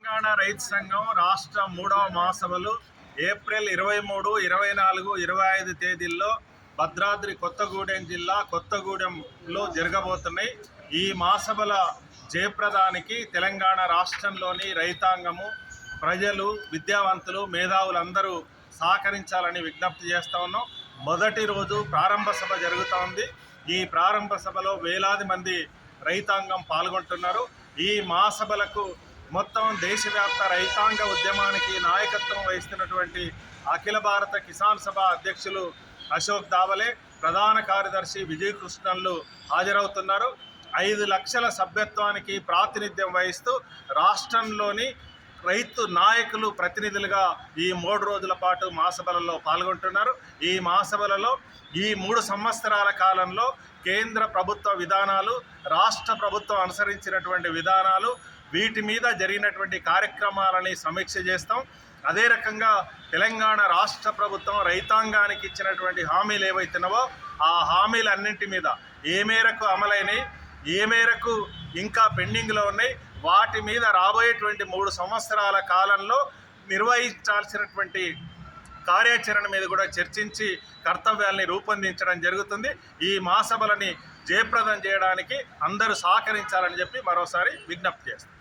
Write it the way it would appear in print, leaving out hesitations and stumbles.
తెలంగాణ రైతు సంఘం రాష్ట్ర 3వ మహాసభలు ఏప్రిల్ 23, 24, 25 తేదీల్లో భద్రాద్రి కొత్తగూడెం జిల్లా కొత్తగూడెంలో జరగబోతున్నాయి. ఈ మహాసభల జయప్రదానికి తెలంగాణ రాష్ట్రంలోని రైతాంగము, ప్రజలు, విద్యావంతులు, మేధావులందరూ సహకరించాలని విజ్ఞప్తి చేస్తా ఉన్నాం. మొదటి రోజు ప్రారంభ సభ జరుగుతూ ఉంది. ఈ ప్రారంభ సభలో వేలాది మంది రైతాంగం పాల్గొంటున్నారు. ఈ మహాసభలకు మొత్తం దేశవ్యాప్త రైతాంగ ఉద్యమానికి నాయకత్వం వహిస్తున్నటువంటి అఖిల భారత కిసాన్ సభ అధ్యక్షులు అశోక్ దావలే, ప్రధాన కార్యదర్శి విజయ్ కృష్ణన్లు హాజరవుతున్నారు. 5 లక్షల సభ్యత్వానికి ప్రాతినిధ్యం వహిస్తూ రాష్ట్రంలోని రైతు నాయకులు ప్రతినిధులుగా ఈ 3 రోజుల పాటు మహాసభలలో పాల్గొంటున్నారు. ఈ మహాసభలలో ఈ 3 సంవత్సరాల కాలంలో కేంద్ర ప్రభుత్వ విధానాలు, రాష్ట్ర ప్రభుత్వం అనుసరించినటువంటి విధానాలు, వీటి మీద జరిగినటువంటి కార్యక్రమాలని సమీక్ష చేస్తాం. అదే రకంగా తెలంగాణ రాష్ట్ర ప్రభుత్వం రైతాంగానికి ఇచ్చినటువంటి హామీలు ఏవైతున్నావో ఆ హామీలన్నింటి మీద ఏ మేరకు అమలైనవి, ఏ మేరకు ఇంకా పెండింగ్లో ఉన్నాయి, వాటి మీద రాబోయేటువంటి 3 సంవత్సరాల కాలంలో నిర్వహించాల్సినటువంటి కార్యాచరణ మీద కూడా చర్చించి కర్తవ్యాల్ని రూపొందించడం జరుగుతుంది. ఈ మహాసభలని జయప్రదం చేయడానికి అందరూ సహకరించాలని చెప్పి మరోసారి విజ్ఞప్తి చేస్తాం.